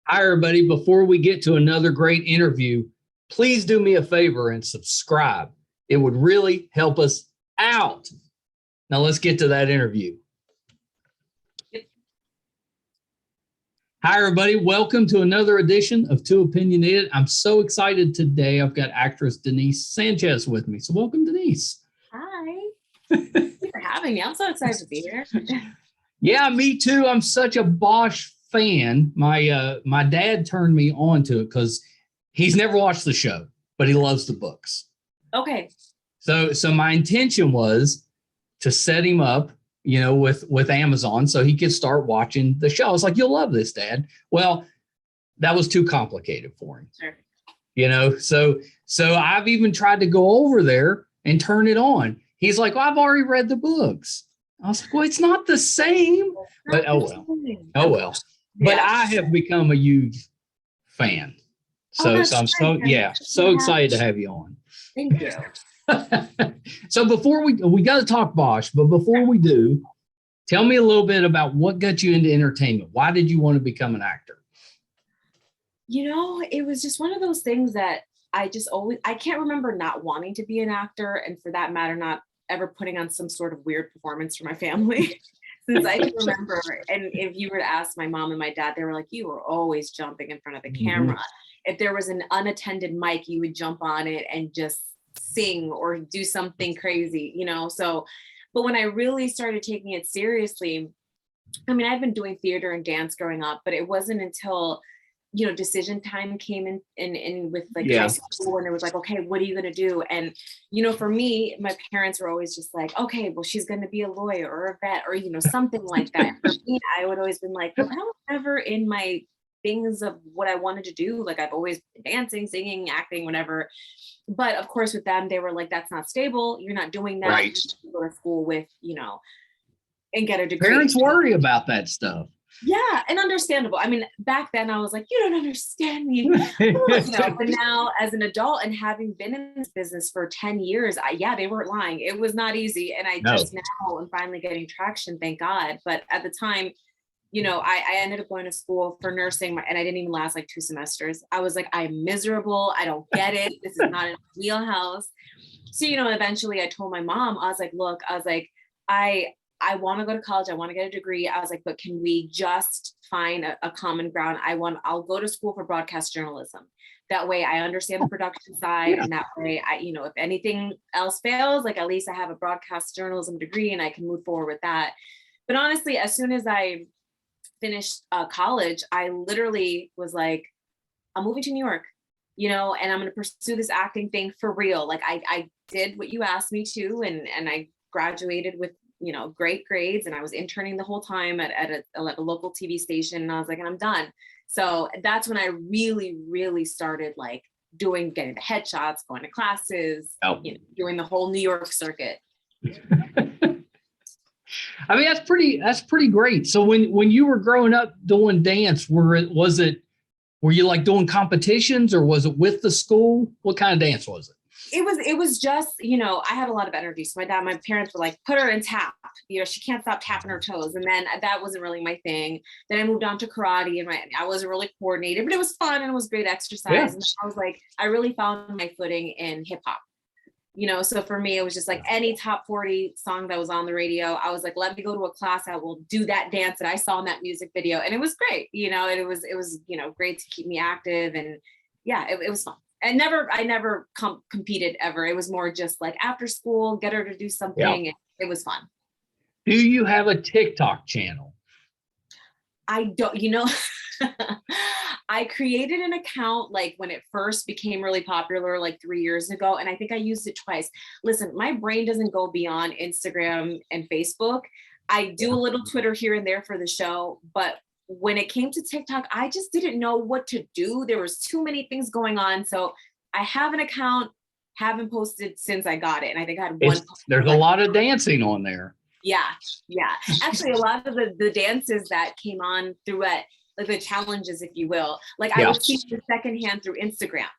Hi, everybody. Before we get to another great interview, please do me a favor and subscribe. It would really help us out. Now let's get to that interview. Hi, everybody. Welcome to another edition of Two Opinionated. I'm so excited today. I've got actress Denise Sanchez with me. So welcome, Denise. Hi. Thank you for having me. I'm so excited to be here. Yeah, me too. I'm such a Bosch fan. My dad turned me on to it because he's never watched the show, but he loves the books. Okay. So my intention was to set him up, with Amazon so he could start watching the show. I was like, you'll love this, Dad. Well, that was too complicated for him. Sure. So I've even tried to go over there and turn it on. He's like, well, I've already read the books. I was like, well, it's not the same. But oh well. But I have become a huge fan. So I'm so excited to have you on. Thank you. So before we got to talk Bosch, but before we do, tell me a little bit about what got you into entertainment. Why did you want to become an actor? It was just one of those things that I can't remember not wanting to be an actor, and for that matter, not ever putting on some sort of weird performance for my family. Since I can remember, and if you were to ask my mom and my dad, they were like, you were always jumping in front of the camera. Mm-hmm. If there was an unattended mic, you would jump on it and just sing or do something crazy, but when I really started taking it seriously, I've been doing theater and dance growing up, but it wasn't until decision time came in with high school, and it was like, okay, what are you going to do? And for me, my parents were always just like, okay, well, she's going to be a lawyer or a vet or something like that. For me, I would always been like, well, I was never in my things of what I wanted to do. Like, I've always been dancing, singing, acting, whatever. But of course, with them, they were like, that's not stable. You're not doing that. Right. You go to school with, and get a degree. Parents worry about that stuff. Yeah, and understandable. Back then I was like, you don't understand me. But now as an adult and having been in this business for 10 years, they weren't lying. It was not easy. And just now I'm finally getting traction, thank God. But at the time, I ended up going to school for nursing, and I didn't even last like 2 semesters. I was like, I'm miserable. I don't get it. This is not a wheelhouse. So, eventually I told my mom, I was like, look, I want to go to college. I want to get a degree. I was like, but can we just find a common ground? I'll go to school for broadcast journalism. That way I understand the production side. And that way if anything else fails, like at least I have a broadcast journalism degree and I can move forward with that. But honestly, as soon as I finished college, I literally was like, I'm moving to New York, and I'm going to pursue this acting thing for real. Like I did what you asked me to, and I graduated with great grades, and I was interning the whole time at a local TV station, and I was like, and I'm done. So that's when I really, really started getting the headshots, going to classes, doing the whole New York circuit. That's pretty great. So when you were growing up doing dance, were you like doing competitions, or was it with the school? What kind of dance was it? It was just, I had a lot of energy. So my parents were like, put her in tap, she can't stop tapping her toes. And then that wasn't really my thing. Then I moved on to karate, and I wasn't really coordinated, but it was fun and it was great exercise. Yeah. And I was like, I really found my footing in hip hop. So for me, it was just like any top 40 song that was on the radio. I was like, let me go to a class. I will do that dance that I saw in that music video. And it was great, and it was, great to keep me active. And it was fun. I never competed ever. It was more just like after school, get her to do something. Yeah. It was fun. Do you have a TikTok channel? I don't, I created an account when it first became really popular, 3 years ago. And I think I used it twice. Listen, my brain doesn't go beyond Instagram and Facebook. I do a little Twitter here and there for the show, but when it came to TikTok, I just didn't know what to do. There was too many things going on. So I have an account, haven't posted since I got it. And I think I had one. There's a lot of dancing on there. Yeah. Actually, a lot of the dances that came on through it, the challenges, if you will, I would see the secondhand through Instagram.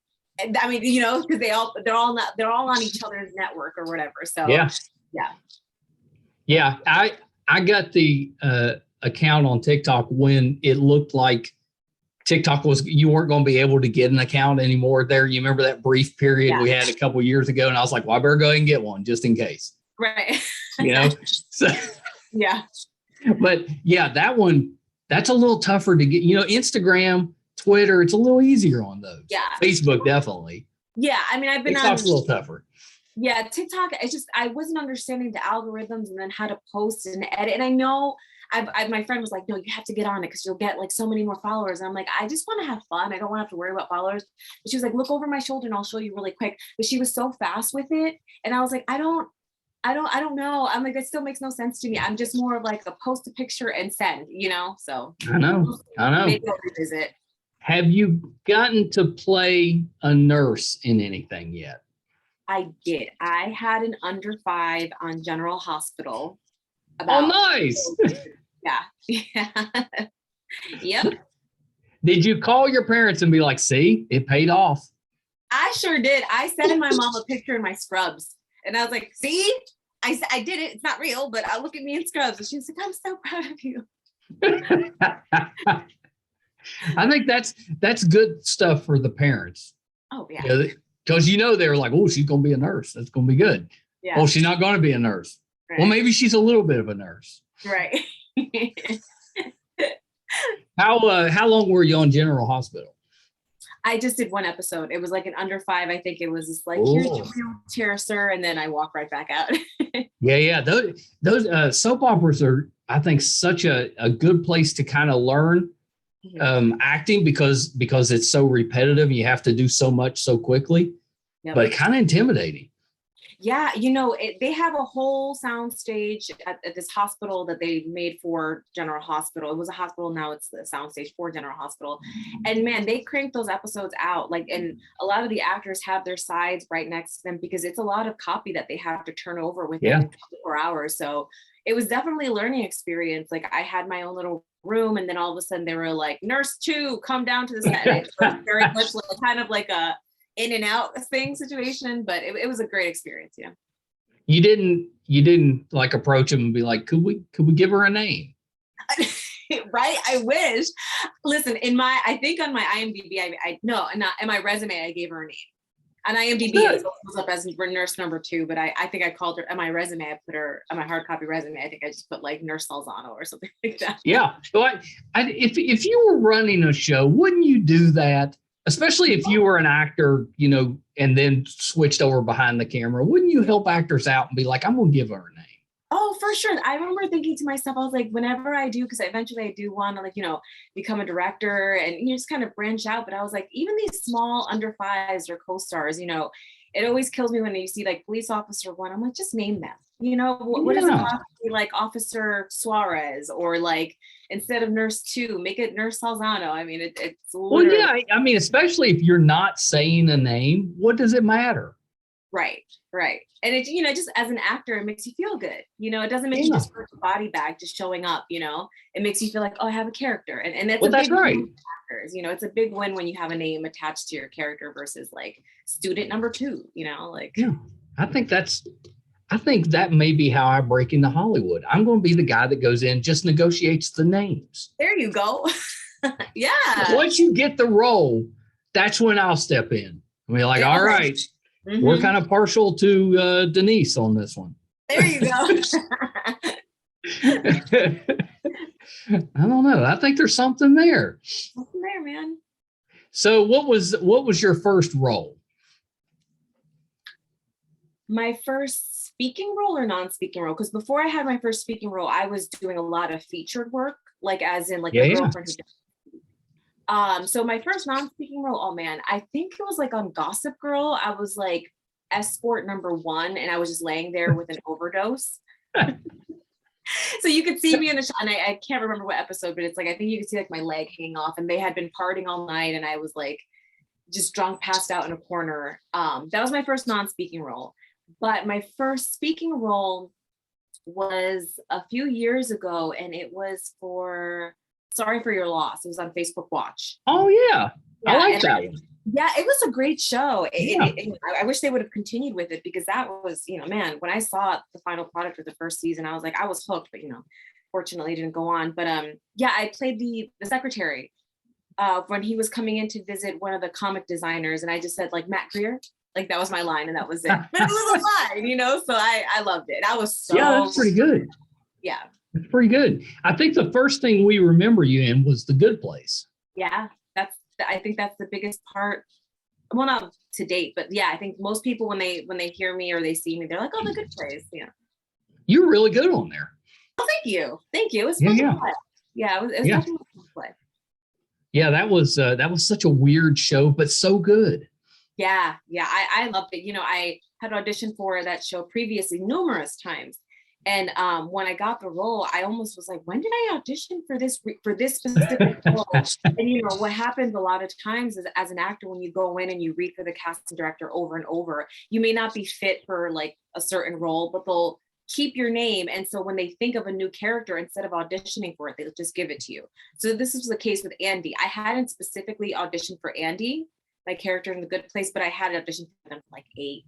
And, because they're all on each other's network or whatever. So yeah. I got the account on TikTok when it looked like TikTok you weren't going to be able to get an account anymore there. You remember that brief period we had a couple of years ago, and I was like, well, I better go ahead and get one just in case. Right. So yeah. But yeah, that's a little tougher to get. Instagram, Twitter, it's a little easier on those. Yeah. Facebook, definitely. Yeah. I mean, I've been TikTok's a little tougher. Yeah, TikTok, I wasn't understanding the algorithms and then how to post and edit. And I know my friend was like, no, you have to get on it because you'll get like so many more followers. And I'm like, I just want to have fun. I don't want to have to worry about followers. But she was like, look over my shoulder and I'll show you really quick. But she was so fast with it. And I was like, I don't know. I'm like, it still makes no sense to me. I'm just more of like a post a picture and send, so. I know. Maybe I'll revisit. Have you gotten to play a nurse in anything yet? I did. I had an under 5 on General Hospital. Nice. Yeah. Yep. Did you call your parents and be like, see, it paid off? I sure did. I sent my mom a picture in my scrubs. And I was like, see, I did it. It's not real, but look at me in scrubs. And she was like, I'm so proud of you. I think that's good stuff for the parents. Oh, yeah. Because they were like, oh, she's going to be a nurse. That's going to be good. Yeah. Oh, she's not going to be a nurse. Right. Well, maybe she's a little bit of a nurse. Right. How long were you on General Hospital? I just did one episode. It was like an under 5. I think it was just like, here's your wheelchair, sir. And then I walk right back out. Yeah. Those soap operas are, I think, such a good place to kind of learn acting because it's so repetitive and you have to do so much so quickly, but kind of intimidating. Yeah, they have a whole sound stage at this hospital that they made for General Hospital. It was a hospital, now it's the sound stage for General Hospital. And man, they cranked those episodes out. And a lot of the actors have their sides right next to them because it's a lot of copy that they have to turn over within 24 hours. So it was definitely a learning experience. Like I had my own little room, and then all of a sudden they were like, "Nurse 2, come down to the set." It was very much like, kind of like a in and out thing situation, but it was a great experience. Yeah. You didn't like approach him and be like, could we give her a name? Right. I wish. Listen, I think on my IMDb, not in my resume, I gave her a name. On IMDb, it was up as nurse number 2, but I think I called her on my resume. I put her on my hard copy resume. I think I just put like Nurse Salzano or something like that. Yeah. So if you were running a show, wouldn't you do that? Especially if you were an actor, and then switched over behind the camera, wouldn't you help actors out and be like, I'm going to give her a name? Oh, for sure. I remember thinking to myself, I was like, whenever I do, because eventually I do want to become a director and just kind of branch out. But I was like, even these small under 5s or co-stars, it always kills me when you see like police officer 1. I'm like, just name them. What does it cost to be like Officer Suarez, or like instead of Nurse 2, make it Nurse Salzano? I mean, it's literally... Well, yeah. I mean, especially if you're not saying a name, what does it matter? Right. And it, just as an actor, it makes you feel good. It doesn't make you just put your body bag just showing up. It makes you feel like, oh, I have a character, and that's that's right. Actors, it's a big win when you have a name attached to your character versus like student number 2. Yeah, I think that may be how I break into Hollywood. I'm going to be the guy that goes in, just negotiates the names. There you go. Yeah. Once you get the role, that's when I'll step in. I mean, like, all right, we're kind of partial to Denise on this one. There you go. I don't know. I think there's something there. Something there, man. So what was your first role? My first speaking role or non-speaking role? Because before I had my first speaking role, I was doing a lot of featured work, like as in like a girlfriend. So my first non-speaking role, oh man, I think it was like on Gossip Girl. I was like escort number 1, and I was just laying there with an overdose. So you could see me in the shot, and I can't remember what episode, but it's like, I think you could see like my leg hanging off, and they had been partying all night, and I was like just drunk, passed out in a corner. That was my first non-speaking role. But my first speaking role was a few years ago, and it was for Sorry for Your Loss. It was on Facebook Watch. Oh, yeah. I like that one. Yeah, it was a great show. I wish they would have continued with it, because that was, man, when I saw the final product of the first season, I was like, I was hooked, but, fortunately it didn't go on. But yeah, I played the secretary when he was coming in to visit one of the comic designers, and I just said like Matt Greer, like that was my line, and that was it. But it was a line, you know. So I loved it. I was so Yeah, that's pretty good. Yeah, it's pretty good. I think the first thing we remember you in was The Good Place. Yeah, I think that's the biggest part. Well, not to date, but yeah, I think most people when they hear me or they see me, they're like, "Oh, The Good Place." Yeah. You're really good on there. Oh, thank you. It was fun to play. Yeah, it was definitely fun to play. Yeah, that was such a weird show, but so good. Yeah, I loved it. You know, I had auditioned for that show previously numerous times, and when I got the role, I almost was like, when did I audition for this specific role? And you know what happens a lot of times is, as an actor, when you go in and you read for the casting director over and over, you may not be fit for like a certain role, but they'll keep your name. And so when they think of a new character, instead of auditioning for it, they'll just give it to you. So this was the case with Andy. I hadn't specifically auditioned for Andy, my character in The Good Place, but I had auditioned for them like eight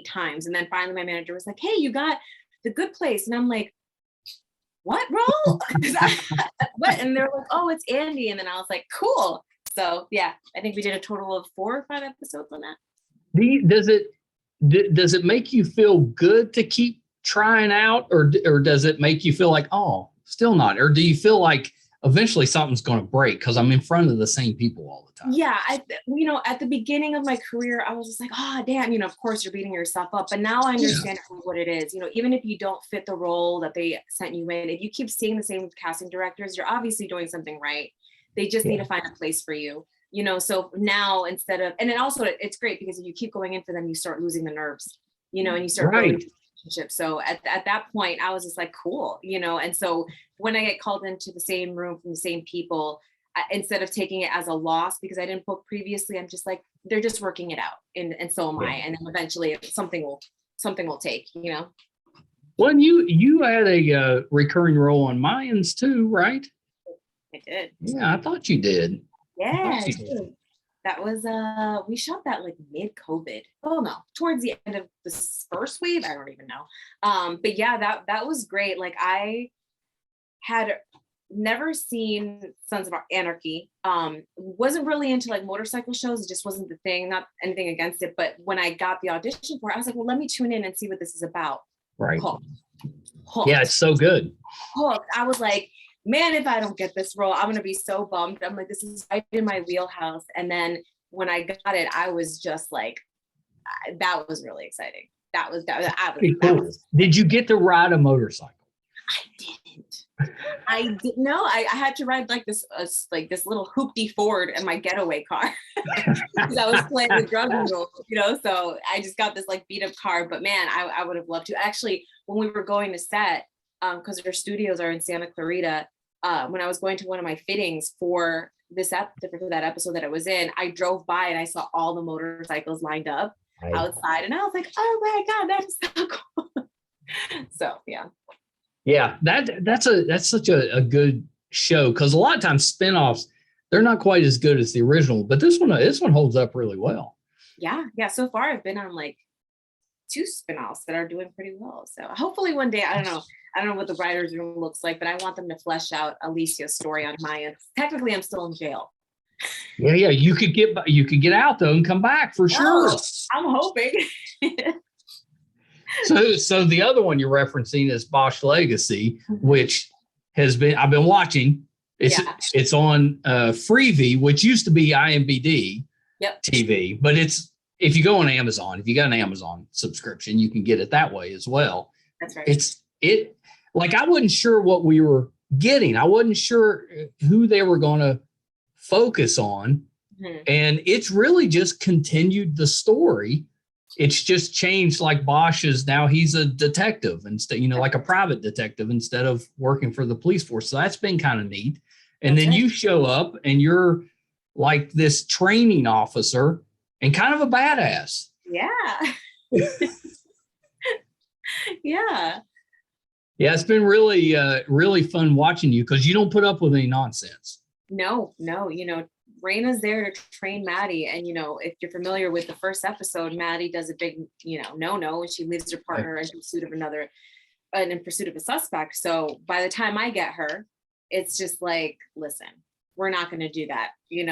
times. And then finally my manager was like, "Hey, you got The Good Place." And I'm like, "What role?" What? And they're like, "Oh, it's Andy." And then I was like, "Cool." So yeah, I think we did a total of 4 or 5 episodes on that. Does it make you feel good to keep trying out, or does it make you feel like, oh, still not? Or do you feel like eventually something's going to break because I'm in front of the same people all the time? Yeah, you know, at the beginning of my career, I was just like, "Oh, damn," you know, of course you're beating yourself up, but now I understand what it is. You know, even if you don't fit the role that they sent you in, if you keep seeing the same casting directors, you're obviously doing something right. They just need to find a place for you. You know, so now instead of, and then also it's great because if you keep going in for them, you start losing the nerves, you know, and you start building relationships. So at that point, I was just like, cool, you know. And so when I get called into the same room from the same people, instead of taking it as a loss because I didn't book previously, I'm just like, they're just working it out, and so am I. And then eventually something will take, you know. Well, you had a recurring role on Mayans too, right? I did. Yeah, I thought you did. Yeah, that was we shot that like mid-COVID. Oh no, towards the end of the first wave. I don't even know. But yeah, that was great. Like I had never seen Sons of Anarchy. Wasn't really into like motorcycle shows. It just wasn't the thing. Not anything against it, but when I got the audition for it, I was like, well, let me tune in and see what this is about. Right. Hooked. Yeah, it's so good. Hooked. I was like, man, if I don't get this role, I'm gonna be so bummed. I'm like, this is right in my wheelhouse. And then when I got it, I was just like, that was really exciting. That was cool. Did you get to ride a motorcycle? I didn't know. I had to ride like this little hoopty Ford in my getaway car because I was playing with drug mules, you know. So I just got this like beat up car. But man, I would have loved to. Actually, when we were going to set, because their studios are in Santa Clarita, when I was going to one of my fittings for that episode that I was in, I drove by and I saw all the motorcycles lined up outside, and I was like, oh my God, that's so cool. So yeah. Yeah, that's such a good show, because a lot of times spinoffs, they're not quite as good as the original, but this one holds up really well. Yeah. So far I've been on like 2 spinoffs that are doing pretty well. So hopefully one day, I don't know what the writer's room looks like, but I want them to flesh out Alicia's story on Maya. Technically, I'm still in jail. Yeah, you could get out though and come back for sure. I'm hoping. So the other one you're referencing is Bosch Legacy, which I've been watching. It's on Freevee, which used to be IMBD TV, but if you go on Amazon, if you got an Amazon subscription, you can get it that way as well. That's right. Like I wasn't sure what we were getting. I wasn't sure who they were going to focus on. Mm-hmm. And it's really just continued the story. It's just changed, like Bosch is now, he's a detective instead, like a private detective instead of working for the police force. So that's been kind of neat. And then you show up and you're like this training officer and kind of a badass. Yeah. Yeah. Yeah, it's been really, really fun watching you because you don't put up with any nonsense. No. Raina's there to train Maddie. And, if you're familiar with the first episode, Maddie does a big, no, and she leaves her partner in pursuit of a suspect. So by the time I get her, it's just like, listen, we're not going to do that.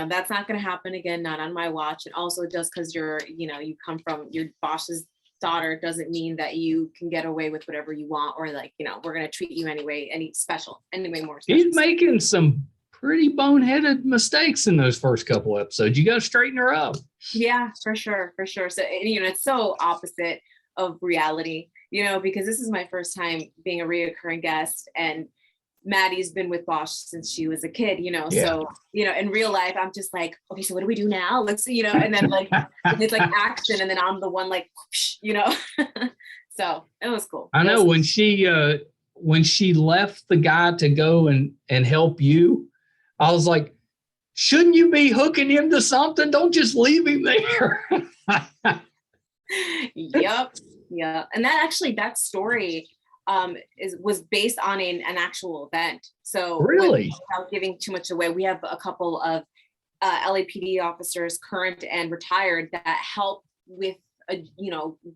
That's not going to happen again, not on my watch. And also just because you come from your boss's daughter doesn't mean that you can get away with whatever you want, or we're going to treat you anyway, more special. She's making some pretty boneheaded mistakes in those first couple episodes. You got to straighten her up. Yeah, for sure. So, it's so opposite of reality, because this is my first time being a reoccurring guest, and Maddie's been with Bosch since she was a kid, so, in real life, I'm just like, okay, so what do we do now? Let's, and then it's like action, and then I'm the one like, so it was cool. I know when she left the guy to go and help you, I was like, shouldn't you be hooking him to something? Don't just leave him there. Yep. Yeah. And that story was based on an actual event. So really, without giving too much away, we have a couple of LAPD officers, current and retired, that help with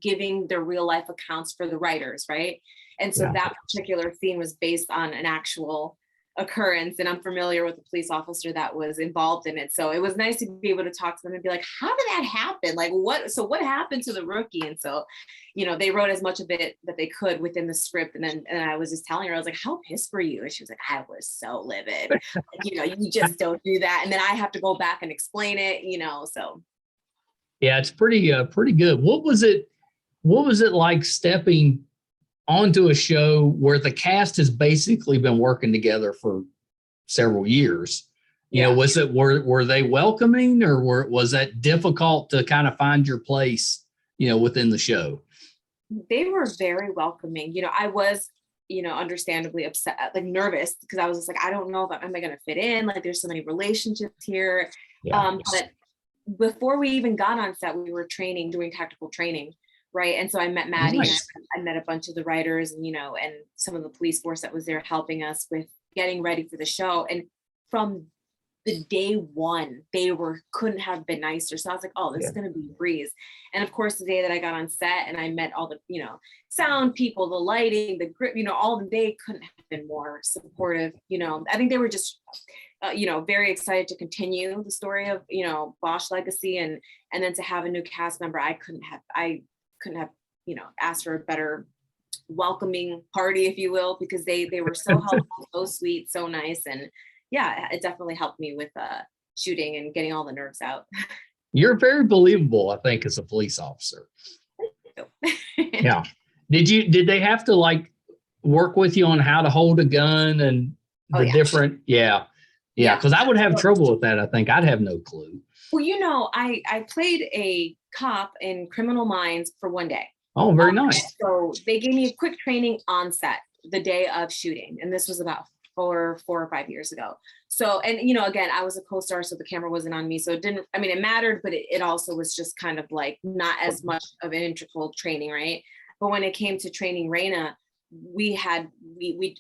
giving their real life accounts for the writers, right? And so that particular scene was based on an actual occurrence, and I'm familiar with the police officer that was involved in it. So it was nice to be able to talk to them and be like, how did that happen? Like, what happened to the rookie? And so, they wrote as much of it that they could within the script. And I was just telling her, I was like, how pissed were you? And she was like, I was so livid. You just don't do that. And then I have to go back and explain it, so. Yeah, it's pretty good. What was it like stepping onto a show where the cast has basically been working together for several years? Were they welcoming, or was that difficult to kind of find your place, within the show? They were very welcoming. I was, understandably upset, like nervous, because I was just like, I don't know if am I going to fit in? Like, there's so many relationships here. Yeah. But before we even got on set, we were doing tactical training. Right. And so I met Maddie, nice. and I met a bunch of the writers, and, and some of the police force that was there helping us with getting ready for the show. And from the day one, they couldn't have been nicer. So I was like, oh, this is going to be a breeze. And of course, the day that I got on set and I met all the, sound people, the lighting, the grip, they couldn't have been more supportive. I think they were just, very excited to continue the story of, Bosch legacy, and then to have a new cast member. I couldn't have, asked for a better welcoming party, if you will, because they were so helpful, so sweet, so nice. And yeah, it definitely helped me with shooting and getting all the nerves out. You're very believable, I think, as a police officer. Yeah. Did they have to work with you on how to hold a gun and the different? Yeah. Because I would have trouble with that. I think I'd have no clue. Well, I played a cop in Criminal Minds for one day. Oh, very nice. So they gave me a quick training on set the day of shooting. And this was about 4 or 5 years ago. So, and, again, I was a co-star, so the camera wasn't on me. So it mattered, but it also was just kind of not as much of an integral training, right? But when it came to training Raina, we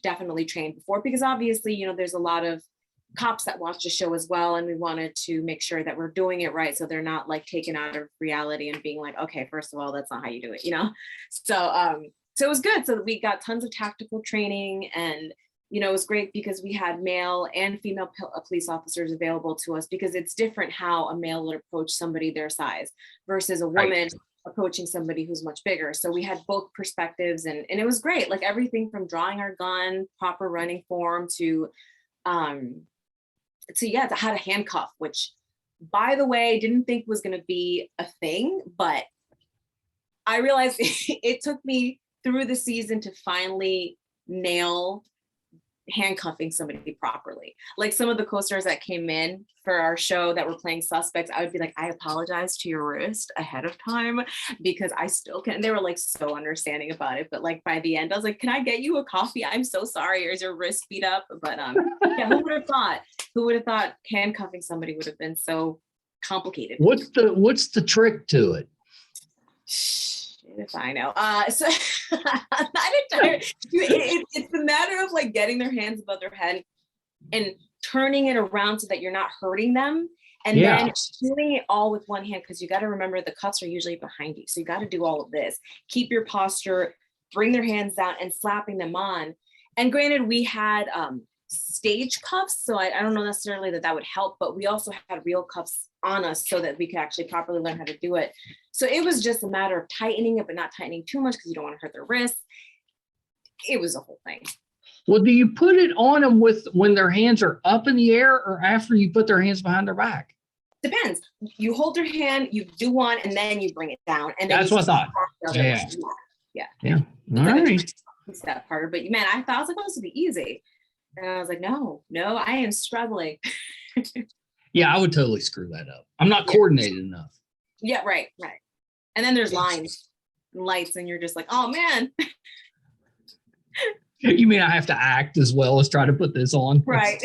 definitely trained before, because obviously, there's a lot of cops that watch the show as well, and we wanted to make sure that we're doing it right, so they're not taken out of reality and being like, okay, first of all, that's not how you do it, so it was good. So we got tons of tactical training, and it was great because we had male and female police officers available to us, because it's different how a male would approach somebody their size versus a woman approaching somebody who's much bigger. So we had both perspectives, and it was great, everything from drawing our gun, proper running form, to how to handcuff, which, by the way, didn't think was going to be a thing, but I realized it took me through the season to finally nail handcuffing somebody properly. Some of the co-stars that came in for our show that were playing suspects, I would be like, I apologize to your wrist ahead of time, because I still can't. And they were so understanding about it. But by the end, I was like, can I get you a coffee? I'm so sorry. Or is your wrist beat up? But yeah, who would have thought handcuffing somebody would have been so complicated? What's the trick to it? If I know. So not entirely. It's a matter of getting their hands above their head and turning it around so that you're not hurting them, and then doing it all with one hand, because you got to remember the cuffs are usually behind you. So you got to do all of this, keep your posture, bring their hands down, and slapping them on. And granted, we had stage cuffs. So I don't know necessarily that would help, but we also had real cuffs on us so that we could actually properly learn how to do it. So it was just a matter of tightening it, but not tightening too much because you don't want to hurt their wrists. It was a whole thing. Well, do you put it on them when their hands are up in the air or after you put their hands behind their back? Depends. You hold their hand, you do one, and then you bring it down. And then that's what I thought. Yeah. All right. That part, but man, I was like, oh, this would be easy. And I was like, no, I am struggling. Yeah, I would totally screw that up. I'm not coordinated enough. Yeah, right. And then there's lines and lights, and you're just like, oh man. You mean I have to act as well as try to put this on? Right.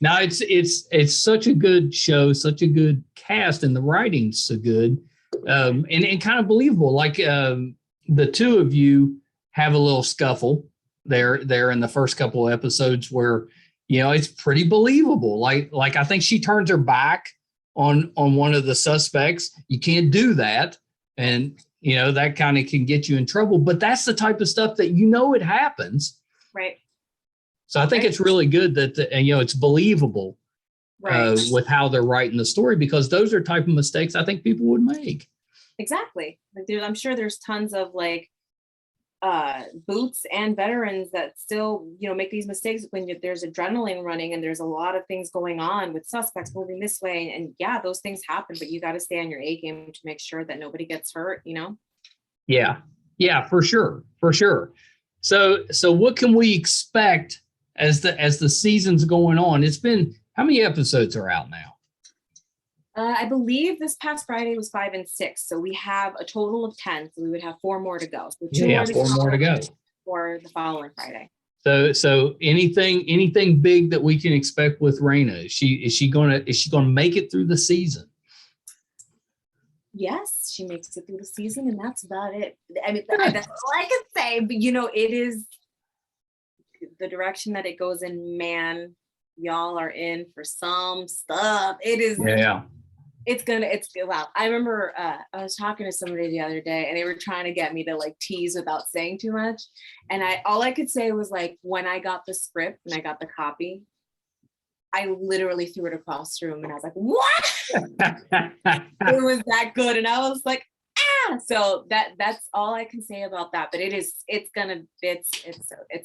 Now it's such a good show, such a good cast, and the writing's so good, and kind of believable. Like the two of you have a little scuffle there in the first couple of episodes where, it's pretty believable. Like I think she turns her back on one of the suspects. You can't do that, and that kind of can get you in trouble. But that's the type of stuff that it happens. Right. So I think it's really good that it's believable with how they're writing the story, because those are type of mistakes I think people would make. Exactly. I'm sure there's tons of boots and veterans that still make these mistakes when there's adrenaline running and there's a lot of things going on with suspects moving this way, and yeah, those things happen, but you got to stay on your A game to make sure that nobody gets hurt. Yeah, for sure. So what can we expect as the season's going on? It's been, how many episodes are out now? I believe this past Friday was 5 and 6. So we have a total of 10. So we would have 4 more to go. So 4 more to go for the following Friday. So anything big that we can expect with Raina? Is she gonna make it through the season? Yes, she makes it through the season, and that's about it. I mean, that's all I can say. But it is the direction that it goes in. Man, y'all are in for some stuff. It is. Yeah. It's good. Wow. I remember I was talking to somebody the other day, and they were trying to get me to tease without saying too much. And all I could say was when I got the script and I got the copy, I literally threw it across the room, and I was like, what? It was that good. And I was like, so that's all I can say about that. But it's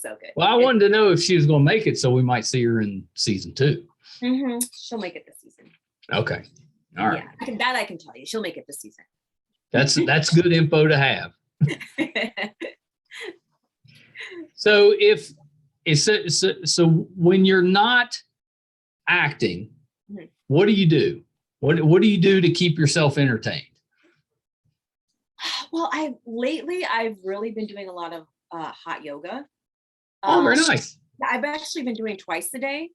so good. Well, I wanted to know if she was going to make it, so we might see her in season 2. Mm-hmm. She'll make it this season. Okay. All right. Yeah, I can tell you. She'll make it this season. That's good info to have. So so when you're not acting, what do you do? What do you do to keep yourself entertained? Well, I've really been doing a lot of hot yoga. Oh, very nice. I've actually been doing twice a day.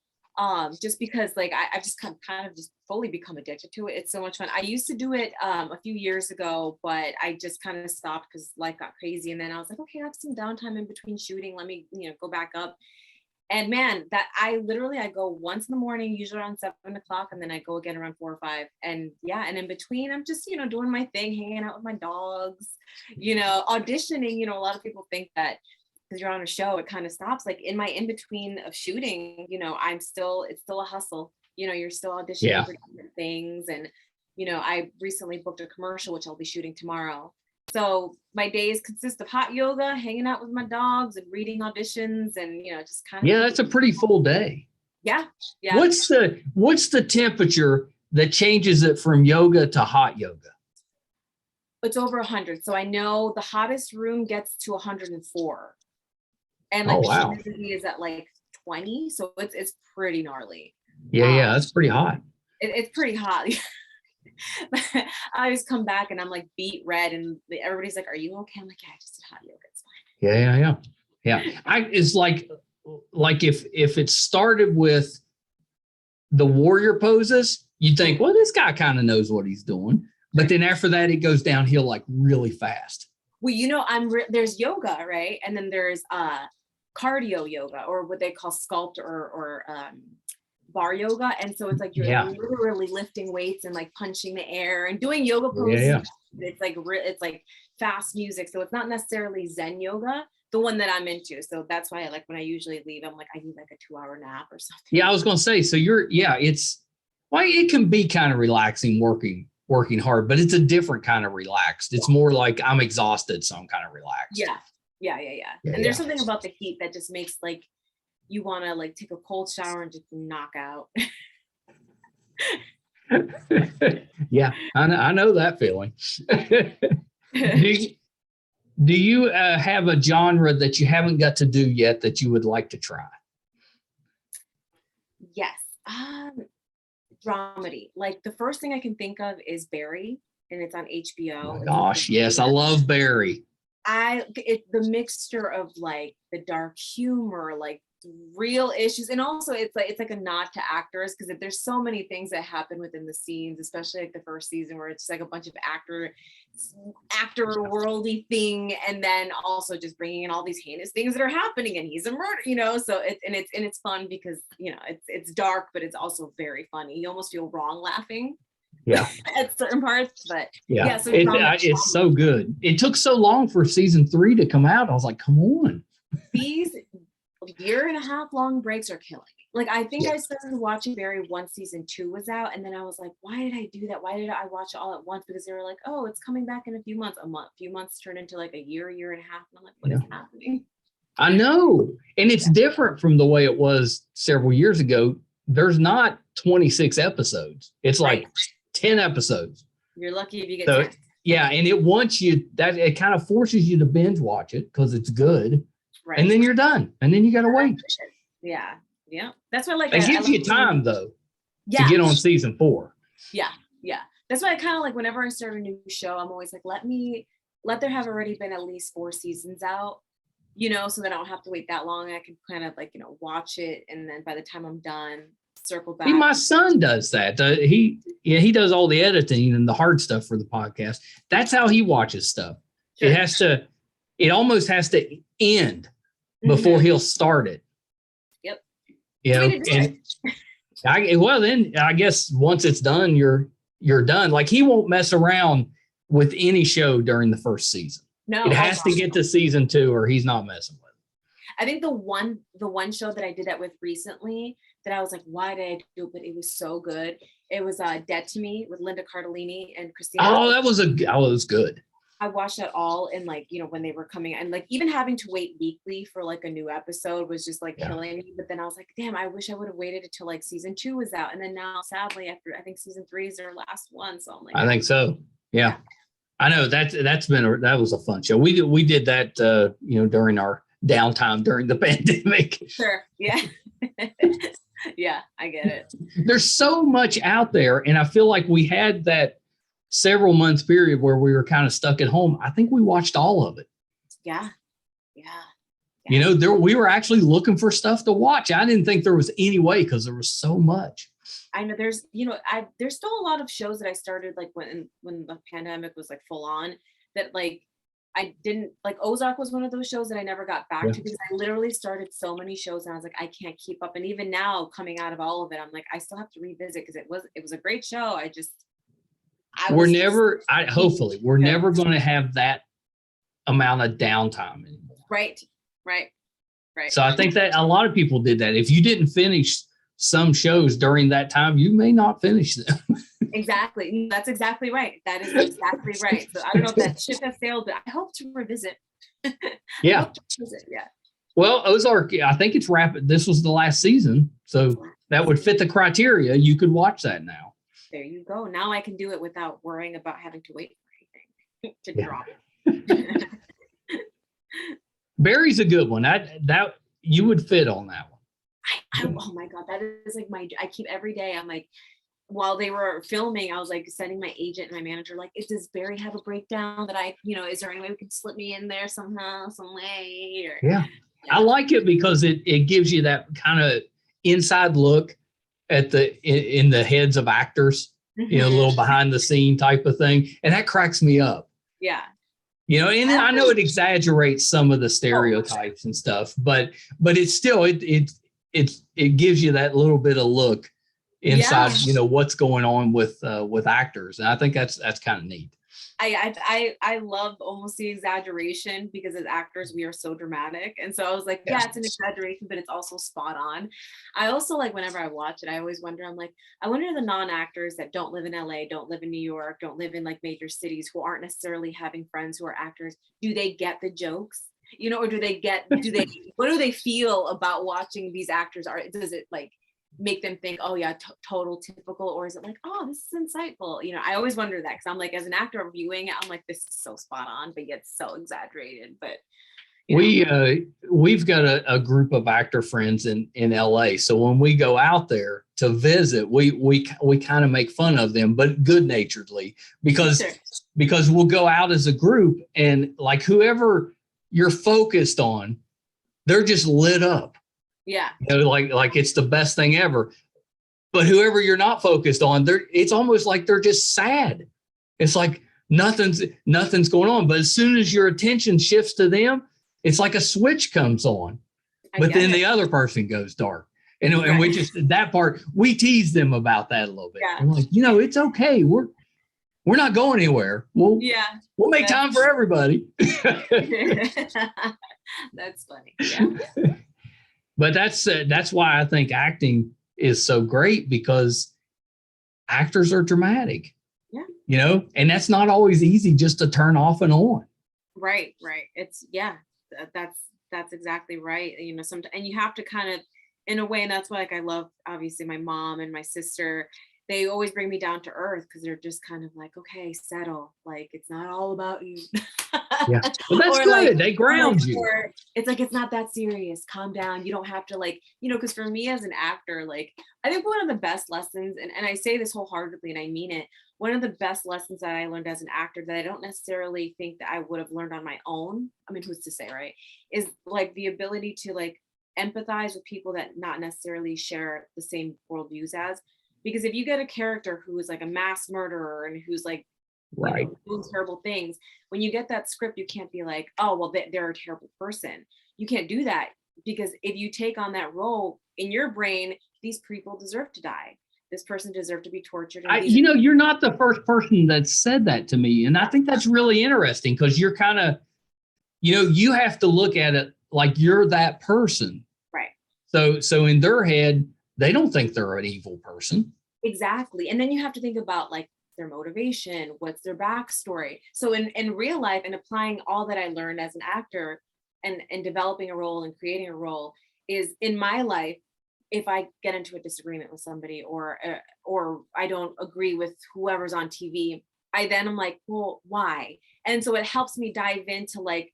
Just because I've just kind of just fully become addicted to it. It's so much fun. I used to do it a few years ago, but I just kind of stopped because life got crazy. And then I was like, okay, I have some downtime in between shooting. Let me, go back up. And man, that I go once in the morning, usually around 7 o'clock, and then I go again around 4 or 5. And yeah, and in between, I'm just, doing my thing, hanging out with my dogs, auditioning. A lot of people think that because you're on a show, it kind of stops. In my in between of shooting, it's still a hustle. You're still auditioning for different things. And, I recently booked a commercial, which I'll be shooting tomorrow. So my days consist of hot yoga, hanging out with my dogs, and reading auditions, and, just kind of. Yeah, that's a pretty full day. Yeah. What's the temperature that changes it from yoga to hot yoga? It's over 100. So I know the hottest room gets to 104. And the humidity is at 20, so it's pretty gnarly. Yeah, that's pretty hot. It's pretty hot. I always come back and I'm beat red, and everybody's like, "Are you okay?" I'm like, "Yeah, I just did hot yoga. It's fine." Yeah. It's like if it started with the warrior poses, you'd think, well, this guy kind of knows what he's doing, but then after that, it goes downhill really fast. Well, there's yoga, right? And then there's cardio yoga, or what they call sculpt or bar yoga. And so it's you're literally lifting weights and punching the air and doing yoga poses. It's it's fast music. So it's not necessarily Zen yoga, the one that I'm into. So that's why I like when I usually leave, I'm like, I need like a 2-hour nap or something. Yeah, I was going to say, so it can be kind of relaxing working hard, but it's a different kind of relaxed. It's more like I'm exhausted, so I'm kind of relaxed. Yeah. And there's something about the heat that just makes like you want to like take a cold shower and just knock out. Yeah, I know that feeling. Do you have a genre that you haven't got to do yet that you would like to try? Yes. Dramedy. Like the first thing I can think of is Barry, and it's on HBO. Oh my gosh, yes, I love Barry. The mixture of like the dark humor, like real issues, and also it's like a nod to actors, because there's so many things that happen within the scenes, especially like the first season where it's like a bunch of actor worldy thing, and then also just bringing in all these heinous things that are happening, and he's a murder, so it's fun because it's dark, but it's also very funny. You almost feel wrong laughing at certain parts, but so it's so good. It took so long for season 3 to come out. I was like, come on. These 1.5-year long breaks are killing me. Like I think I started watching Barry once season 2 was out, and then I was like, why did I do that? Why did I watch it all at once? Because they were like, oh, it's coming back in a few months. Few months turned into like a year and a half, and I'm like, what is happening? I know, and it's different from the way it was several years ago. There's not 26 episodes. It's like 10 episodes. You're lucky if you get 10. Yeah, and it kind of forces you to binge watch it because it's good. Right. And then you're done. And then you got to wait. Yeah. That's why it gives you time, though, to get on season 4. Yeah. That's why I kind of like whenever I start a new show, I'm always like, let there have already been at least 4 seasons out, so that I don't have to wait that long. I can kind of like, watch it. And then by the time I'm done, circle back. My son does that. He does all the editing and the hard stuff for the podcast. That's how he watches stuff. Sure. It almost has to end before he'll start it. Yep. Then I guess once it's done, you're done. Like he won't mess around with any show during the first season. No, it has to get to season 2 or he's not messing with it. I think the one show that I did that with recently that I was like, why did I do it? But it was so good. It was Dead to Me with Linda Cardellini and Christina. Oh, that was good. I watched that all in like, when they were coming, and like even having to wait weekly for like a new episode was just like killing me. But then I was like, damn, I wish I would have waited until like season 2 was out. And then now sadly, after I think season 3 is their last one. So I'm like, I think so. Yeah. I know that was a fun show. We did that, during our downtime during the pandemic. Sure. Yeah. Yeah, I get it. There's so much out there. And I feel like we had that several months period where we were kind of stuck at home. I think we watched all of it. Yeah. We were actually looking for stuff to watch. I didn't think there was any way because there was so much. I know there's still a lot of shows that I started like when the pandemic was like full on that like I didn't like. Ozark was one of those shows that I never got back to because I literally started so many shows and I was like, I can't keep up. And even now coming out of all of it, I'm like, I still have to revisit because it was a great show. Hopefully we're never going to have that amount of downtime anymore. Right. So I think that a lot of people did that. If you didn't finish some shows during that time, you may not finish them. Exactly. That's exactly right. That is exactly right. So I don't know if that ship has sailed, but I hope to revisit. Yeah. Well, Ozark, I think it's rapid. This was the last season. So that would fit the criteria. You could watch that now. There you go. Now I can do it without worrying about having to wait for anything to drop it. Barry's a good one. That you would fit on that one. Oh my God. That is like I keep every day. I'm like, while they were filming, I was like sending my agent and my manager, like, does Barry have a breakdown that is there any way we can slip me in there somehow, some way? Yeah. I like it because it gives you that kind of inside look at in the heads of actors, a little behind the scene type of thing. And that cracks me up. Yeah. And I know it exaggerates some of the stereotypes and stuff, but it's still, it gives you that little bit of look inside, what's going on with actors. And I think that's kind of neat. I love almost the exaggeration, because as actors we are so dramatic, and so I was like, yeah, it's an exaggeration, but it's also spot on. I also, like, whenever I watch it, I always wonder, I'm like, I wonder the non-actors that don't live in LA, don't live in New York, don't live in like major cities, who aren't necessarily having friends who are actors, do they get the jokes, or do they what do they feel about watching these actors? Does it like make them think, oh yeah, total typical, or is it like, oh, this is insightful? I always wonder that, because I'm like, as an actor viewing it, I'm like, this is so spot on, but yet so exaggerated. But we've got a group of actor friends in LA, so when we go out there to visit, we kind of make fun of them, but good naturedly, because we'll go out as a group, and like whoever you're focused on, they're just lit up. Yeah. Like it's the best thing ever. But whoever you're not focused on, it's almost like they're just sad. It's like nothing's going on. But as soon as your attention shifts to them, it's like a switch comes on. But then the other person goes dark. And we just, that part, we tease them about that a little bit. Yeah. I'm like, it's okay. We're not going anywhere. We'll make time for everybody. That's funny. Yeah. But that's why I think acting is so great, because actors are dramatic. Yeah. And that's not always easy just to turn off and on. Right. It's that's exactly right. Sometimes, and you have to kind of, in a way, and that's why, like, I love, obviously, my mom and my sister. They always bring me down to earth, because they're just kind of like, okay, settle. Like, it's not all about you. Yeah, well, that's good. Like, they ground you. It's like, it's not that serious. Calm down. You don't have to, like, because for me as an actor, like, I think one of the best lessons, and I say this wholeheartedly and I mean it, one of the best lessons that I learned as an actor that I don't necessarily think that I would have learned on my own, I mean, who's to say, right, is like the ability to like empathize with people that not necessarily share the same worldviews as. Because if you get a character who is like a mass murderer and who's like doing terrible things, when you get that script, you can't be like, oh, well, they're a terrible person. You can't do that, because if you take on that role in your brain, these people deserve to die. This person deserved to be tortured. You're not the first person that said that to me. And I think that's really interesting, because you're kind of, you have to look at it like you're that person. Right. So in their head, they don't think they're an evil person. Exactly. And then you have to think about like their motivation, what's their backstory. So in real life, and applying all that I learned as an actor and developing a role and creating a role, is in my life, if I get into a disagreement with somebody, or I don't agree with whoever's on TV, I'm like, well, why? And so it helps me dive into like,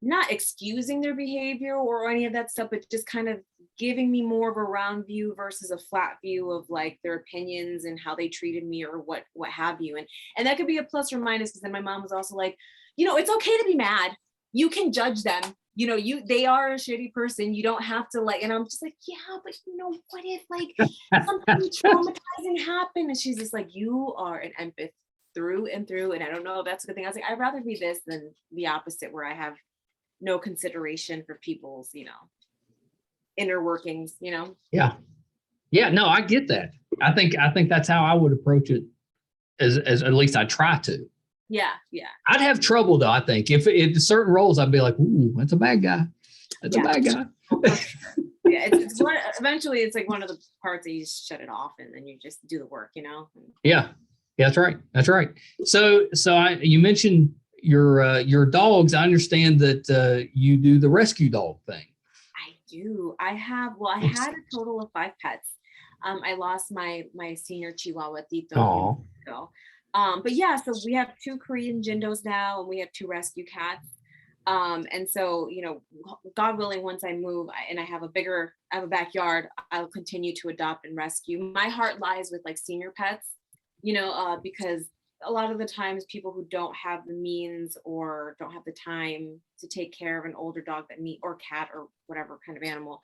not excusing their behavior or any of that stuff, but just kind of giving me more of a round view versus a flat view of like their opinions and how they treated me, or what have you. And that could be a plus or minus, because then my mom was also like, it's okay to be mad. You can judge them. They are a shitty person. You don't have to like, and I'm just like, yeah, but what if like something traumatizing happened? And she's just like, you are an empath through and through. And I don't know if that's a good thing. I was like, I'd rather be this than the opposite, where I have no consideration for people's, inner workings, Yeah. No, I get that. I think that's how I would approach it, as at least I try to. Yeah. I'd have trouble though, I think. If certain roles, I'd be like, ooh, that's a bad guy. That's a bad guy. Yeah, it's one, eventually it's like one of the parts that you just shut it off and then you just do the work, Yeah, that's right. So you mentioned your dogs. I understand that you do the rescue dog thing. I do. I had a total of 5 pets. I lost my senior Chihuahua Tito. But yeah, so we have 2 Korean Jindos now, and we have 2 rescue cats. And so, God willing, once I move and I have a backyard, I'll continue to adopt and rescue. My heart lies with like senior pets, because a lot of the times people who don't have the means or don't have the time to take care of an older dog or cat or whatever kind of animal,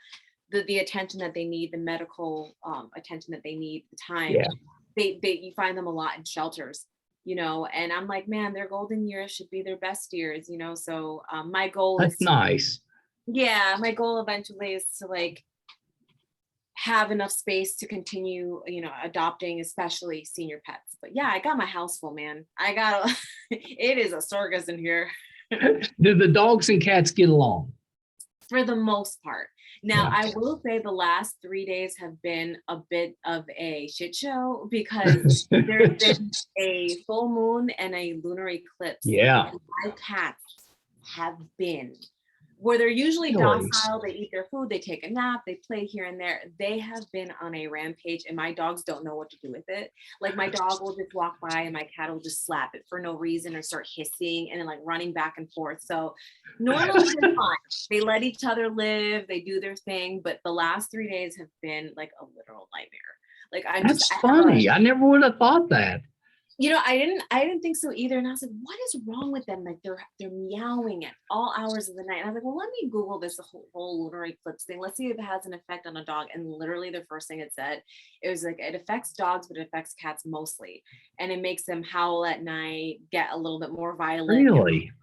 the attention that they need, the medical attention that they need, the time, you find them a lot in shelters, and I'm like, man, their golden years should be their best years, so my goal is nice. Yeah, my goal eventually is to like have enough space to continue, adopting, especially senior pets. But yeah, I got my house full, man. It is a circus in here. Do the dogs and cats get along? For the most part. Now, Yeah. I will say the last 3 days have been a bit of a shit show because there's been a full moon and a lunar eclipse. Yeah. And my cats have been, where they're usually Really? docile, they eat their food, they take a nap, they play here and there. They have been on a rampage, and my dogs don't know what to do with it. Like, my dog will just walk by and my cat will just slap it for no reason or start hissing and then like running back and forth. So normally they're fine. They let each other live, they do their thing, but the last 3 days have been like a literal nightmare. Like, That's funny. I never would have thought that. I didn't think so either. And I was like, what is wrong with them? Like, they're meowing at all hours of the night. And I was like, well, let me Google this whole lunar eclipse thing. Let's see if it has an effect on a dog. And literally the first thing it said, it was like, it affects dogs, but it affects cats mostly. And it makes them howl at night, get a little bit more violent. Really?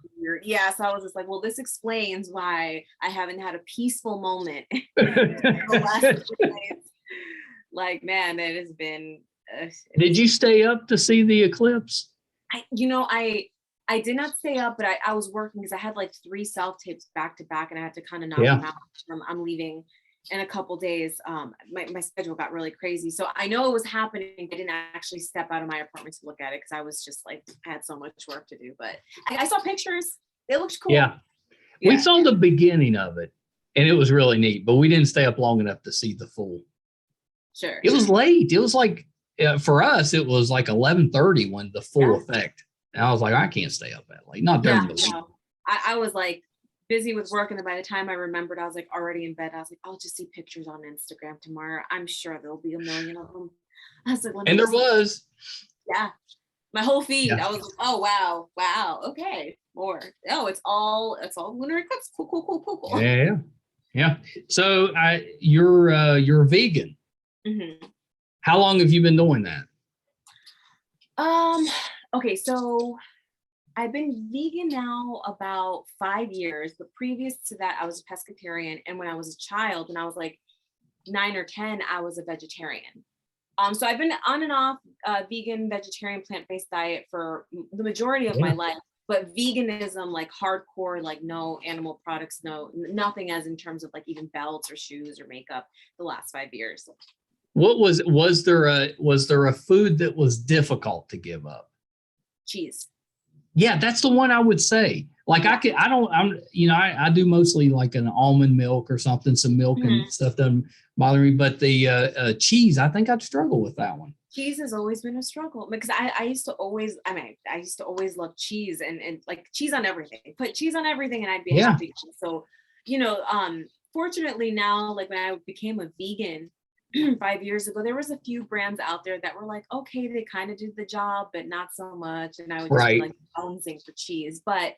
Yeah. So I was just like, well, this explains why I haven't had a peaceful moment the last 3 days. Like, man, it has been. Did you stay up to see the eclipse? I did not stay up, but I was working because I had like 3 self-tapes back to back and I had to kind of knock them out. I'm leaving in a couple days. My schedule got really crazy. So I know it was happening. I didn't actually step out of my apartment to look at it because I was just like, I had so much work to do, but I saw pictures. They looked cool. Yeah. We saw the beginning of it and it was really neat, but we didn't stay up long enough to see the full. Sure. It was late. It was like, for us, it was like 11:30 when the full effect. And I was like, I can't stay up that late. Not during the week. No. I was like busy with work, and then by the time I remembered, I was like already in bed. I was like, I'll just see pictures on Instagram tomorrow. I'm sure there'll be a million of them. I was like, and there was. Yeah. My whole feed. Yeah. I was like, oh wow. Okay. More. Oh, it's all lunar eclipse. Cool. Yeah. So you're vegan. Mm-hmm. How long have you been doing that? Okay, so I've been vegan now about 5 years, but previous to that, I was a pescatarian. And when I was a child, when I was like 9 or 10, I was a vegetarian. So I've been on and off vegan, vegetarian, plant-based diet for the majority of my life. But veganism, like hardcore, like no animal products, nothing as in terms of like even belts or shoes or makeup, the last 5 years. What was there a food that was difficult to give up? Cheese. Yeah, that's the one I would say. Like I do mostly like an almond milk or something, some milk and stuff doesn't bother me. But the cheese, I think I'd struggle with that one. Cheese has always been a struggle because I used to always love cheese and like cheese on everything. Put cheese on everything and I'd be happy. So, fortunately now, like when I became a vegan 5 years ago, there was a few brands out there that were like, okay, they kind of did the job, but not so much. And I would just be like bouncing for cheese. But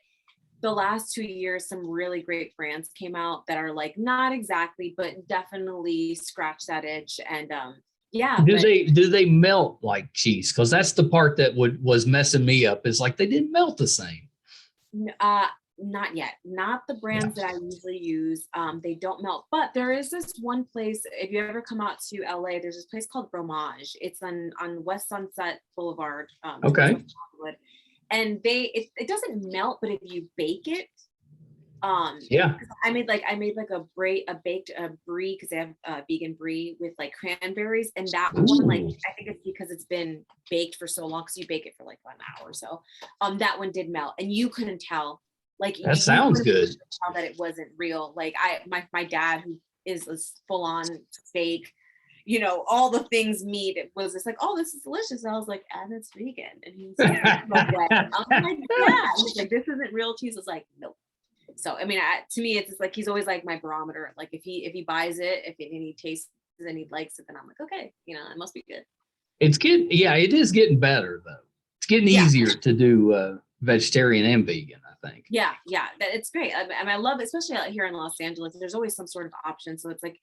the last 2 years, some really great brands came out that are like not exactly, but definitely scratch that itch. And do they melt like cheese? Because that's the part that was messing me up. Is like they didn't melt the same. Not yet. Not the brands that I usually use. They don't melt. But there is this one place, if you ever come out to LA, there's this place called Fromage. It's on West Sunset Boulevard. Okay. And it doesn't melt, but if you bake it, I made like a baked brie because they have vegan brie with like cranberries, and that one, like I think it's because it's been baked for so long because you bake it for like 1 hour or so. That one did melt, and you couldn't tell. Like that sounds good. Tell that it wasn't real. Like my dad, who is a full on steak, all the things meat, it was just like, oh, this is delicious. And I was like, and it's vegan. And he was like, no way. I was like, yeah. He's like, this isn't real cheese. I was like, nope. So I mean, to me, it's just like he's always like my barometer. Like if he buys it, and he tastes it and he likes it, then I'm like, okay, it must be good. It is getting better though. It's getting easier to do vegetarian and vegan, I think. Yeah, it's great. I love, especially out here in Los Angeles, there's always some sort of option. So it's like,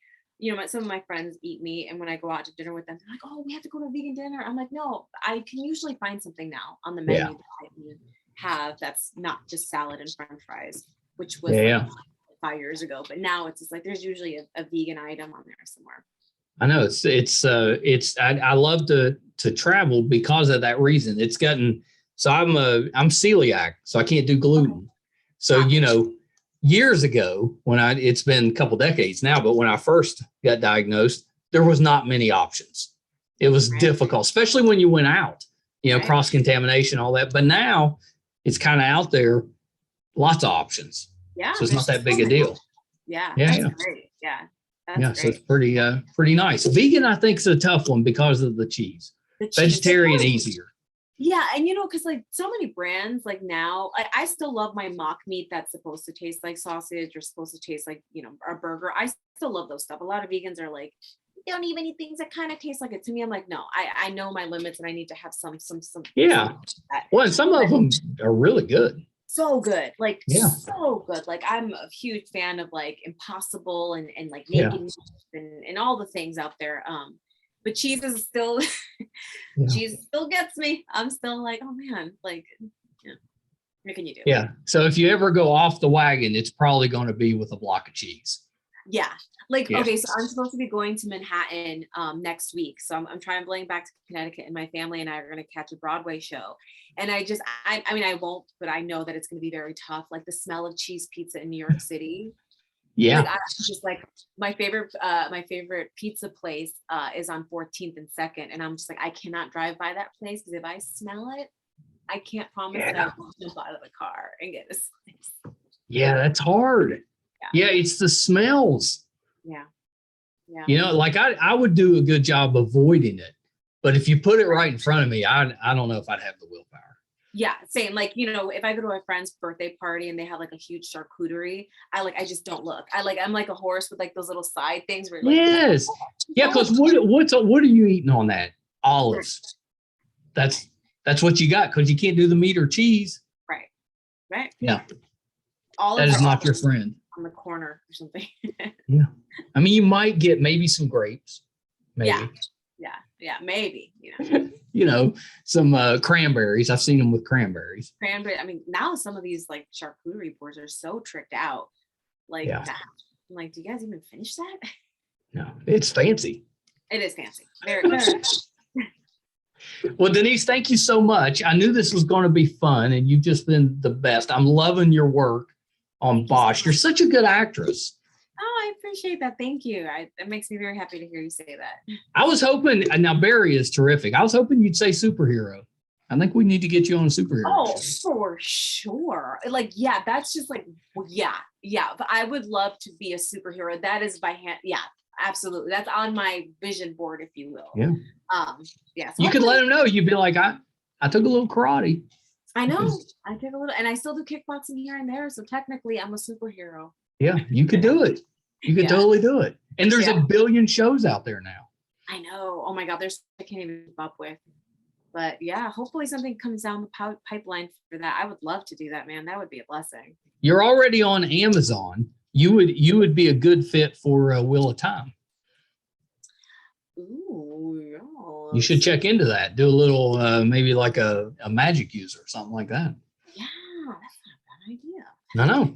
some of my friends eat meat, and when I go out to dinner with them, they're like, oh, we have to go to a vegan dinner. I'm like, no, I can usually find something now on the menu that I can have that's not just salad and French fries, which was like 5 years ago. But now it's just like there's usually a vegan item on there somewhere. I know I love to travel because of that reason. It's gotten, so I'm celiac, so I can't do gluten. So, years ago it's been a couple decades now, but when I first got diagnosed, there was not many options. It was difficult, especially when you went out, cross contamination, all that. But now it's kind of out there, lots of options. Yeah. So it's not that big a deal. Yeah. Yeah. That's great. Yeah. That's so it's pretty nice. Vegan, I think, is a tough one because of the cheese. Vegetarian, easier. Yeah, and because like so many brands, like now, I still love my mock meat that's supposed to taste like sausage or supposed to taste like a burger. I still love those stuff. A lot of vegans are like, you don't eat any things that kind of taste like it. To me, I'm like, no, I know my limits and I need to have some. Yeah. Well, and some of them are really good. So good, like so good. Like I'm a huge fan of like Impossible and like Naked and all the things out there. But cheese is still cheese still gets me. I'm still like, oh man, like what can you do? Yeah. So if you ever go off the wagon, it's probably going to be with a block of cheese. Yeah. Okay, so I'm supposed to be going to Manhattan next week. So I'm traveling back to Connecticut, and my family and I are going to catch a Broadway show. And I mean, I won't, but I know that it's going to be very tough. Like the smell of cheese pizza in New York City. Yeah. Like, just like my favorite pizza place is on 14th and 2nd. And I'm just like, I cannot drive by that place because if I smell it, I can't promise that I won't jump out of the car and get a slice. Yeah, that's hard. Yeah, it's the smells. Yeah. Like I would do a good job avoiding it, but if you put it right in front of me, I don't know if I'd have the willpower. Yeah, same. Like, if I go to a friend's birthday party and they have like a huge charcuterie, I just don't look. I'm like a horse with like those little side things where yes. Yeah, because what are you eating on that? Olives. That's what you got, because you can't do the meat or cheese. Right. Yeah. Olives that is not your friend. On the corner or something. Yeah. I mean, you might get maybe some grapes. Maybe. Yeah, maybe. Some cranberries. I've seen them with cranberries. Cranberry. I mean, now some of these like charcuterie boards are so tricked out. Like, I'm like, do you guys even finish that? No, it's fancy. It is fancy. Very, very. Well, Denise, thank you so much. I knew this was going to be fun, and you've just been the best. I'm loving your work on Bosch. You're such a good actress. Oh, I appreciate that. Thank you. It makes me very happy to hear you say that. I was hoping, now Barry is terrific. I was hoping you'd say superhero. I think we need to get you on a superhero. Oh, for sure. Like, yeah, that's just like, yeah. But I would love to be a superhero. That is by hand. Yeah, absolutely. That's on my vision board, if you will. Yeah. So you could let him know. You'd be like, I took a little karate. I know. I did a little, and I still do kickboxing here and there. So technically, I'm a superhero. Yeah, you could do it. You could totally do it. And there's a billion shows out there now. I know. Oh my God, I can't even keep up with. But yeah, hopefully something comes down the pipeline for that. I would love to do that, man. That would be a blessing. You're already on Amazon. You would be a good fit for Wheel of Time. Ooh, yeah. You should check into that. Do a little, maybe like a magic user or something like that. Yeah, that's not a bad idea. I know.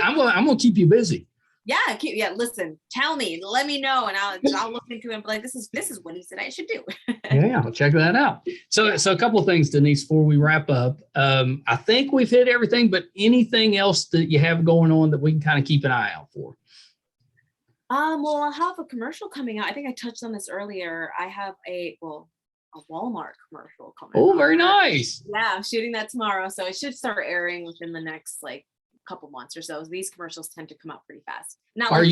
I'm gonna keep you busy. Yeah. Listen, tell me, let me know, and I'll look into it and be like, this is what he said I should do. Yeah, I'll check that out. So a couple of things, Denise, before we wrap up. I think we've hit everything, but anything else that you have going on that we can kind of keep an eye out for? Well, I'll have a commercial coming out. I think I touched on this earlier. I have a Walmart commercial coming out. Oh, very nice. Yeah, I'm shooting that tomorrow, so it should start airing within the next couple months or so. These commercials tend to come out pretty fast. Are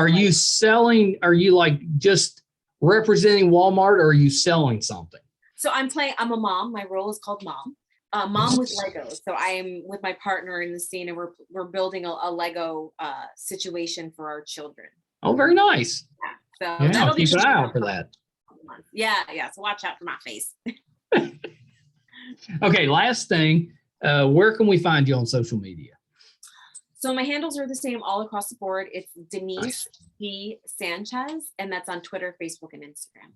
you selling? Are you like just representing Walmart, or are you selling something? So I'm a mom. My role is called mom. Mom with Legos. So I am with my partner in the scene, and we're building a Lego situation for our children. Oh, very nice. Yeah. So I'll keep an eye out for that. Yeah. So watch out for my face. Okay. Last thing, where can we find you on social media? So my handles are the same all across the board. It's Denise Sanchez, and that's on Twitter, Facebook, and Instagram.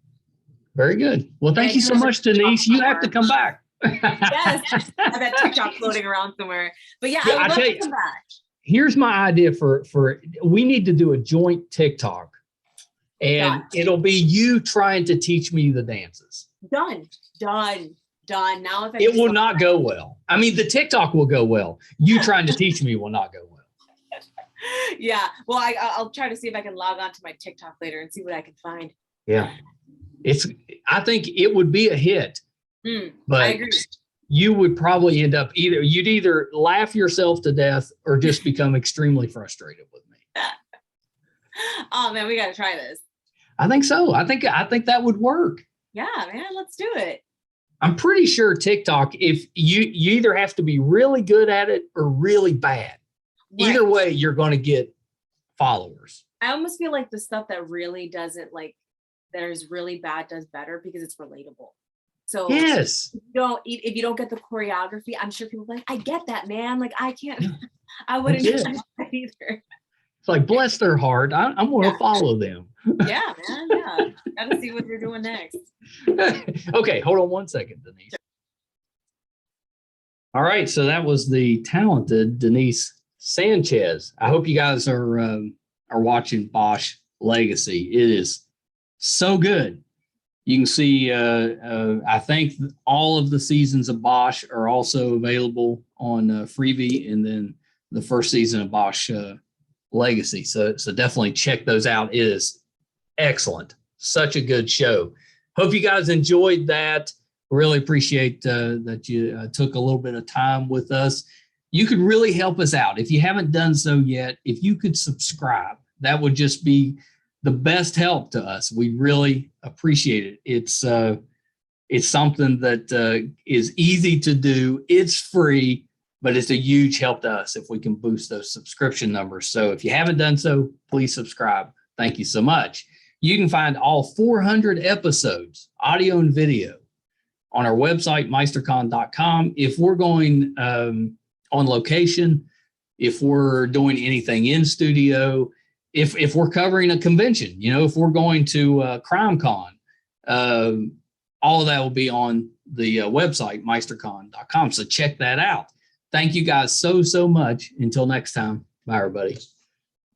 Very good. Well, thank you so much, Denise. You have to come back. Yes, I have that TikTok floating around somewhere. But yeah, I would love to come back. Here's my idea for we need to do a joint TikTok And it'll be you trying to teach me the dances. Done. Now if it will not go well. I mean, the TikTok will go well. You trying to teach me will not go well. Yeah. Well, I'll try to see if I can log on to my TikTok later and see what I can find. Yeah. I think it would be a hit. But I agree. You would probably end up you'd either laugh yourself to death or just become extremely frustrated with me. Oh man, we got to try this. I think so. I think that would work. Yeah, man, let's do it. I'm pretty sure TikTok, if you either have to be really good at it or really bad. Right. Either way, you're going to get followers. I almost feel like the stuff that really doesn't that is really bad does better because it's relatable. So yes, if you don't get the choreography, I'm sure people are like, I get that, man. Like I can't, I wouldn't get that either. It's like, bless their heart. I'm going to follow them. Yeah, man. Yeah. Got to see what they're doing next. Okay. Hold on one second, Denise. All right. So that was the talented Denise Sanchez. I hope you guys are watching Bosch Legacy. It is so good. You can see, I think all of the seasons of Bosch are also available on Freevee, and then the first season of Bosch Legacy. So definitely check those out. It is excellent. Such a good show. Hope you guys enjoyed that. Really appreciate that you took a little bit of time with us. You could really help us out. If you haven't done so yet, if you could subscribe, that would just be the best help to us. We really appreciate it. It's something that is easy to do. It's free, but it's a huge help to us if we can boost those subscription numbers. So if you haven't done so, please subscribe. Thank you so much. You can find all 400 episodes, audio and video, on our website, meistercon.com. If we're going on location, if we're doing anything in studio, if we're covering a convention, if we're going to CrimeCon, all of that will be on the website, meistercon.com. So check that out. Thank you guys so much. Until next time. Bye, everybody.